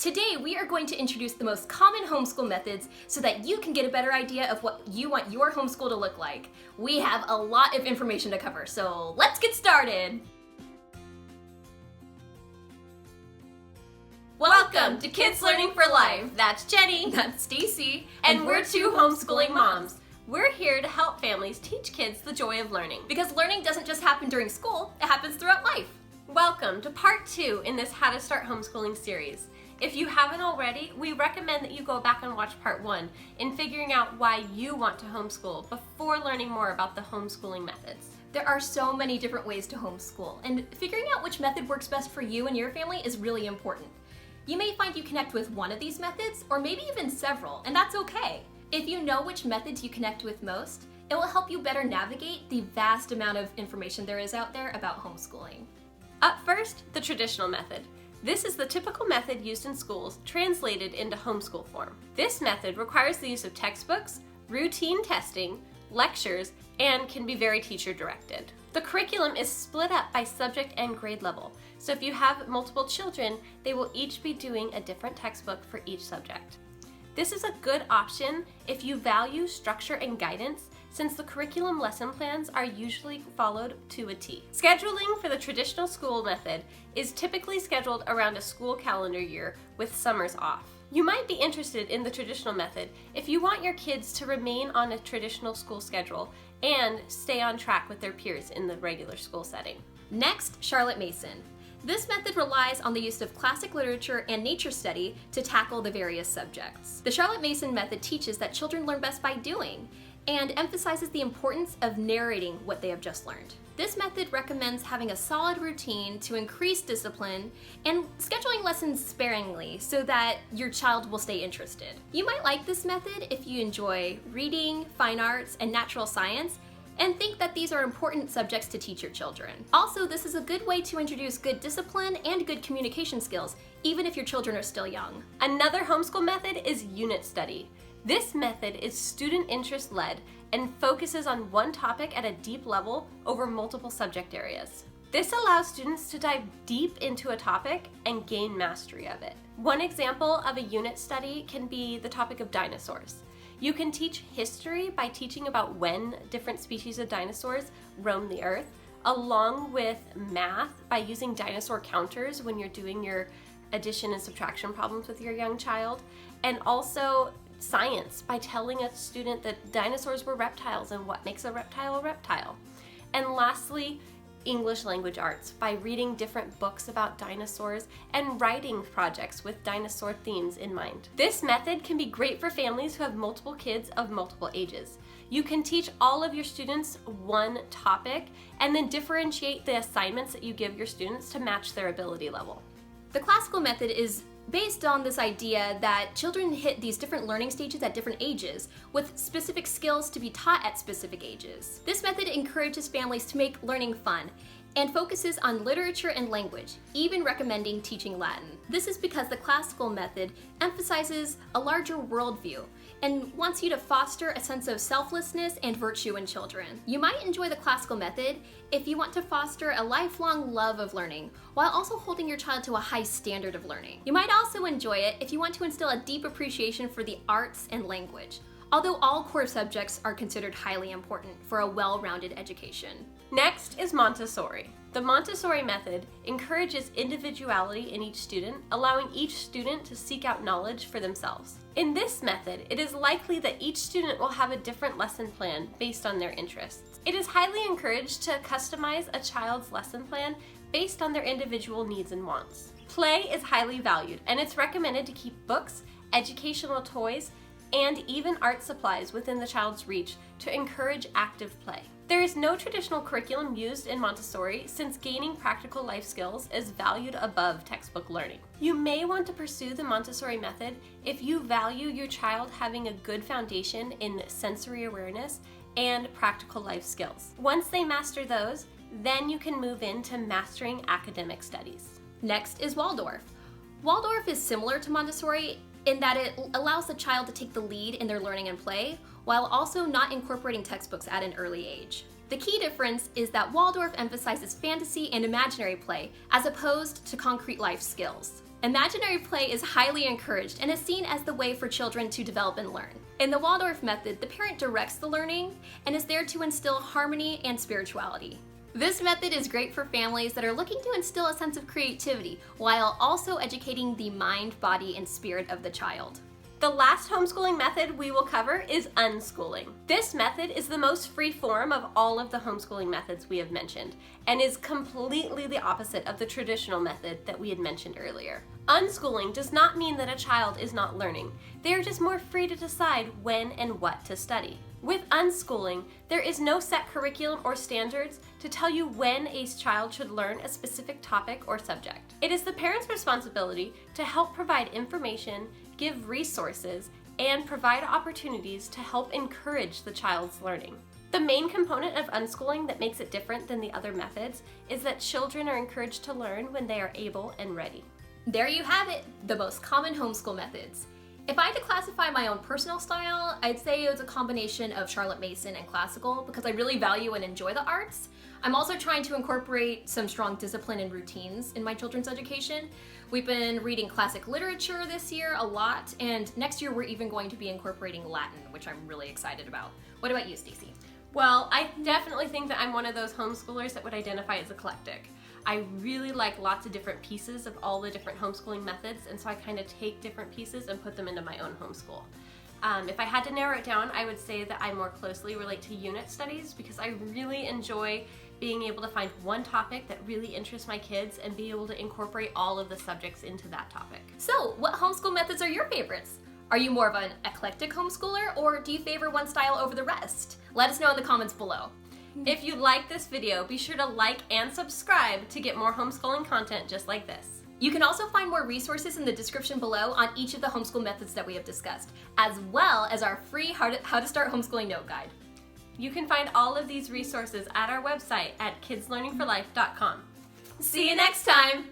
Today, we are going to introduce the most common homeschool methods so that you can get a better idea of what you want your homeschool to look like. We have a lot of information to cover, so let's get started! Welcome to Kids Learning for Life. That's Jenny. That's Stacey. And we're two homeschooling moms. We're here to help families teach kids the joy of learning. Because learning doesn't just happen during school, it happens throughout life. Welcome to part 2 in this How to Start Homeschooling series. If you haven't already, we recommend that you go back and watch part 1 in figuring out why you want to homeschool before learning more about the homeschooling methods. There are so many different ways to homeschool, and figuring out which method works best for you and your family is really important. You may find you connect with one of these methods, or maybe even several, and that's okay. If you know which methods you connect with most, it will help you better navigate the vast amount of information there is out there about homeschooling. Up first, the traditional method. This is the typical method used in schools translated into homeschool form. This method requires the use of textbooks, routine testing, lectures, and can be very teacher-directed. The curriculum is split up by subject and grade level, so if you have multiple children, they will each be doing a different textbook for each subject. This is a good option if you value structure and guidance, since the curriculum lesson plans are usually followed to a T. Scheduling for the traditional school method is typically scheduled around a school calendar year with summers off. You might be interested in the traditional method if you want your kids to remain on a traditional school schedule and stay on track with their peers in the regular school setting. Next, Charlotte Mason. This method relies on the use of classic literature and nature study to tackle the various subjects. The Charlotte Mason method teaches that children learn best by doing, and emphasizes the importance of narrating what they have just learned. This method recommends having a solid routine to increase discipline and scheduling lessons sparingly so that your child will stay interested. You might like this method if you enjoy reading, fine arts, and natural science, and think that these are important subjects to teach your children. Also, this is a good way to introduce good discipline and good communication skills, even if your children are still young. Another homeschool method is unit study. This method is student interest led and focuses on one topic at a deep level over multiple subject areas. This allows students to dive deep into a topic and gain mastery of it. One example of a unit study can be the topic of dinosaurs. You can teach history by teaching about when different species of dinosaurs roamed the earth, along with math by using dinosaur counters when you're doing your addition and subtraction problems with your young child, and also science by telling a student that dinosaurs were reptiles and what makes a reptile. And lastly, English language arts by reading different books about dinosaurs and writing projects with dinosaur themes in mind. This method can be great for families who have multiple kids of multiple ages. You can teach all of your students one topic and then differentiate the assignments that you give your students to match their ability level. The classical method is based on this idea that children hit these different learning stages at different ages, with specific skills to be taught at specific ages. This method encourages families to make learning fun and focuses on literature and language, even recommending teaching Latin. This is because the classical method emphasizes a larger worldview and wants you to foster a sense of selflessness and virtue in children. You might enjoy the classical method if you want to foster a lifelong love of learning, while also holding your child to a high standard of learning. You might also enjoy it if you want to instill a deep appreciation for the arts and language, although all core subjects are considered highly important for a well-rounded education. Next is Montessori. The Montessori method encourages individuality in each student, allowing each student to seek out knowledge for themselves. In this method, it is likely that each student will have a different lesson plan based on their interests. It is highly encouraged to customize a child's lesson plan based on their individual needs and wants. Play is highly valued, and it's recommended to keep books, educational toys, and even art supplies within the child's reach to encourage active play. There is no traditional curriculum used in Montessori since gaining practical life skills is valued above textbook learning. You may want to pursue the Montessori method if you value your child having a good foundation in sensory awareness and practical life skills. Once they master those, then you can move into mastering academic studies. Next is Waldorf. Waldorf is similar to Montessori in that it allows the child to take the lead in their learning and play, while also not incorporating textbooks at an early age. The key difference is that Waldorf emphasizes fantasy and imaginary play as opposed to concrete life skills. Imaginary play is highly encouraged and is seen as the way for children to develop and learn. In the Waldorf Method, the parent directs the learning and is there to instill harmony and spirituality. This method is great for families that are looking to instill a sense of creativity while also educating the mind, body, and spirit of the child. The last homeschooling method we will cover is unschooling. This method is the most free form of all of the homeschooling methods we have mentioned and is completely the opposite of the traditional method that we had mentioned earlier. Unschooling does not mean that a child is not learning. They are just more free to decide when and what to study. With unschooling, there is no set curriculum or standards to tell you when a child should learn a specific topic or subject. It is the parent's responsibility to help provide information, give resources, and provide opportunities to help encourage the child's learning. The main component of unschooling that makes it different than the other methods is that children are encouraged to learn when they are able and ready. There you have it, the most common homeschool methods. If I had to classify my own personal style, I'd say it was a combination of Charlotte Mason and classical because I really value and enjoy the arts. I'm also trying to incorporate some strong discipline and routines in my children's education. We've been reading classic literature this year a lot, and next year we're even going to be incorporating Latin, which I'm really excited about. What about you, Stacey? Well, I definitely think that I'm one of those homeschoolers that would identify as eclectic. I really like lots of different pieces of all the different homeschooling methods, and so I kind of take different pieces and put them into my own homeschool. If I had to narrow it down, I would say that I more closely relate to unit studies because I really enjoy being able to find one topic that really interests my kids and be able to incorporate all of the subjects into that topic. So, what homeschool methods are your favorites? Are you more of an eclectic homeschooler, or do you favor one style over the rest? Let us know in the comments below. If you like this video, be sure to like and subscribe to get more homeschooling content just like this. You can also find more resources in the description below on each of the homeschool methods that we have discussed, as well as our free How to Start Homeschooling Note Guide. You can find all of these resources at our website at kidslearningforlife.com. See you next time!